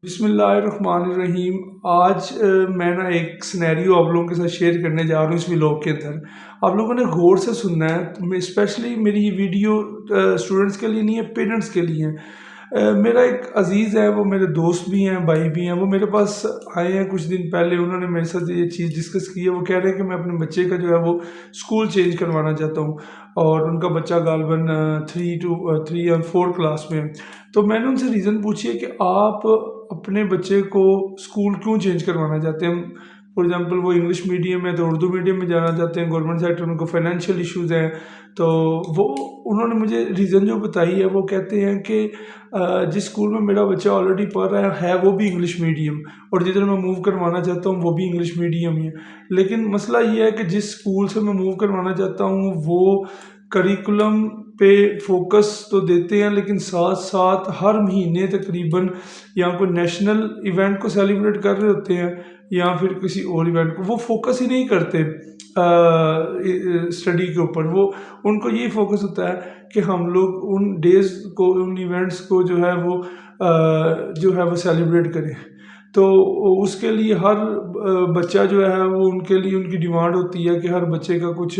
بسم اللہ الرحمن الرحیم۔ آج میں ایک سنیریو آپ لوگوں کے ساتھ شیئر کرنے جا رہا ہوں اس ولاگ کے اندر۔ آپ لوگوں نے غور سے سننا ہے، اسپیشلی میری یہ ویڈیو اسٹوڈنٹس کے لیے نہیں ہے، پیرنٹس کے لیے ہیں۔ میرا ایک عزیز ہے، وہ میرے دوست بھی ہیں، بھائی بھی ہیں، وہ میرے پاس آئے ہیں کچھ دن پہلے۔ انہوں نے میرے ساتھ یہ چیز ڈسکس کی ہے۔ وہ کہہ رہے ہیں کہ میں اپنے بچے کا جو ہے وہ اسکول چینج کروانا چاہتا ہوں، اور ان کا بچہ غالباً 3 یا 4 کلاس میں ہے۔ تو میں نے ان سے ریزن پوچھی ہے کہ آپ اپنے بچے کو اسکول کیوں چینج کروانا چاہتے ہیں؟ فار ایگزامپل وہ انگلش میڈیم ہے تو اردو میڈیم میں جانا چاہتے ہیں، گورنمنٹ سیکٹر میں کو فائنینشیل ایشوز ہیں۔ تو انہوں نے مجھے ریزن جو بتائی ہے، وہ کہتے ہیں کہ جس اسکول میں میرا بچہ آلریڈی پڑھ رہا ہے وہ بھی انگلش میڈیم، اور جدھر میں موو کروانا چاہتا ہوں وہ بھی انگلش میڈیم ہی ہے۔ لیکن مسئلہ یہ ہے کہ جس اسکول سے میں موو کروانا چاہتا ہوں وہ کریکولم پہ فوکس تو دیتے ہیں، لیکن ساتھ ساتھ ہر مہینے تقریباً یا کوئی نیشنل ایونٹ کو سیلیبریٹ کر رہے ہوتے ہیں یا پھر کسی اور ایونٹ کو، وہ فوکس ہی نہیں کرتے اسٹڈی کے اوپر۔ وہ ان کو یہ فوکس ہوتا ہے کہ ہم لوگ ان ڈیز کو، ان ایونٹس کو جو ہے وہ سیلیبریٹ کریں۔ تو اس کے لیے ہر بچہ جو ہے وہ ان کے لیے ان کی ڈیمانڈ ہوتی ہے کہ ہر بچے کا کچھ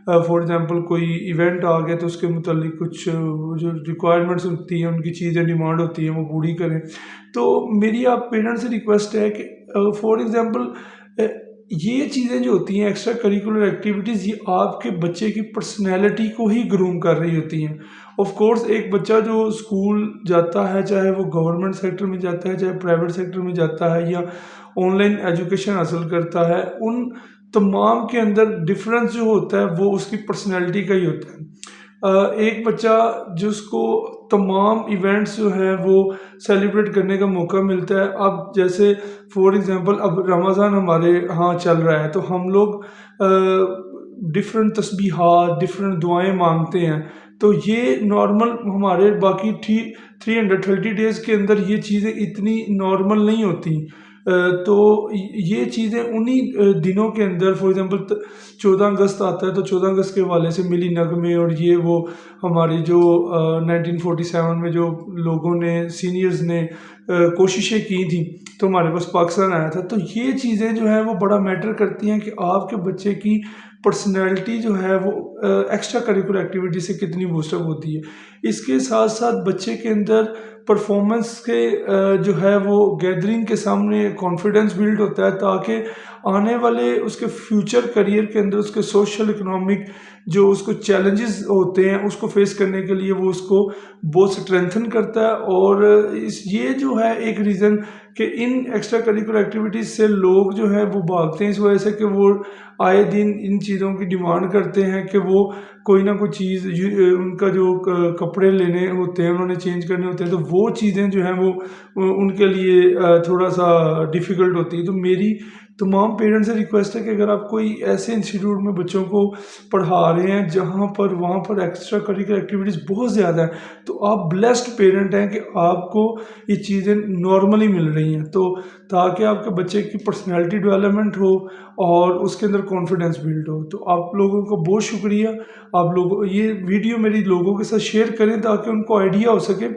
فار ایگزامپل کوئی ایونٹ آ گیا تو اس کے متعلق کچھ جو ریکوائرمنٹس ہوتی ہیں، ان کی چیزیں ڈیمانڈ ہوتی ہیں، وہ پوری کریں۔ تو میری آپ پیرنٹس سے ریکویسٹ ہے کہ فار ایگزامپل یہ چیزیں جو ہوتی ہیں ایکسٹرا کریکولر ایکٹیویٹیز، یہ آپ کے بچے کی پرسنالٹی کو ہی گروم کر رہی ہوتی ہیں۔ آف کورس ایک بچہ جو اسکول جاتا ہے، چاہے وہ گورنمنٹ سیکٹر میں جاتا ہے، چاہے پرائیویٹ سیکٹر میں جاتا ہے، یا آن لائن ایجوکیشن حاصل کرتا ہے، ان تمام کے اندر ڈفرینس جو ہوتا ہے وہ اس کی پرسنالٹی کا ہی ہوتا ہے۔ ایک بچہ جس کو تمام ایونٹس جو ہیں وہ سیلیبریٹ کرنے کا موقع ملتا ہے، اب جیسے فار ایگزامپل اب رمضان ہمارے ہاں چل رہا ہے، تو ہم لوگ ڈفرینٹ تسبیحات، ڈفرینٹ دعائیں مانگتے ہیں۔ تو یہ نارمل ہمارے باقی 330 ڈیز کے اندر یہ چیزیں اتنی نارمل نہیں ہوتی۔ تو یہ چیزیں انہی دنوں کے اندر، فار ایگزامپل 14 اگست آتا ہے تو 14 اگست کے حوالے سے ملی نغمے اور یہ وہ ہماری جو 1947 میں جو لوگوں نے، سینئرز نے کوششیں کی تھیں تو ہمارے پاس پاکستان آیا تھا۔ تو یہ چیزیں جو ہیں وہ بڑا میٹر کرتی ہیں کہ آپ کے بچے کی پرسنالٹی جو ہے وہ ایکسٹرا کریکولر ایکٹیویٹی سے کتنی بوسٹ اپ ہوتی ہے۔ اس کے ساتھ ساتھ بچے کے اندر پرفارمنس کے جو ہے وہ گیدرنگ کے سامنے کانفیڈنس بلڈ ہوتا ہے، تاکہ آنے والے اس کے فیوچر کریئر کے اندر اس کے سوشل اکنامک جو اس کو چیلنجز ہوتے ہیں اس کو فیس کرنے کے لیے وہ اس کو بہت اسٹرینتھن کرتا ہے۔ اور یہ جو ہے ایک ریزن کہ ان ایکسٹرا کریکولر ایکٹیویٹیز سے لوگ جو ہے وہ بھاگتے ہیں، اس وجہ سے کہ وہ آئے دن ان چیزوں کی ڈیمانڈ کرتے ہیں کہ وہ کوئی نہ کوئی چیز، ان کا جو کپڑے لینے ہوتے ہیں انہوں نے چینج کرنے ہوتے ہیں، تو وہ چیزیں جو ہیں وہ ان کے لیے تھوڑا سا ڈیفیکلٹ ہوتی ہے۔ تو میری تمام پیرنٹس سے ریکویسٹ ہے کہ اگر آپ کوئی ایسے انسٹیٹیوٹ میں بچوں کو پڑھا رہے ہیں جہاں پر وہاں پر ایکسٹرا کریکولر ایکٹیویٹیز بہت زیادہ ہیں، تو آپ بلیسڈ پیرنٹ ہیں کہ آپ کو یہ چیزیں نارملی مل رہی ہیں، تو تاکہ آپ کے بچے کی پرسنالٹی ڈیولپمنٹ ہو اور اس کے اندر کانفیڈنس بلڈ ہو۔ تو آپ لوگوں کو بہت شکریہ۔ آپ لوگوں یہ ویڈیو میری لوگوں کے ساتھ شیئر کریں تاکہ ان کو آئیڈیا ہو سکے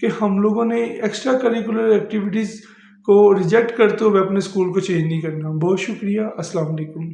کہ ہم لوگوں نے ایکسٹرا کریکولر ایکٹیویٹیز کو ریجیکٹ کرتے ہوئے اپنے اسکول کو چینج نہیں کرنا۔ بہت شکریہ۔ السلام علیکم۔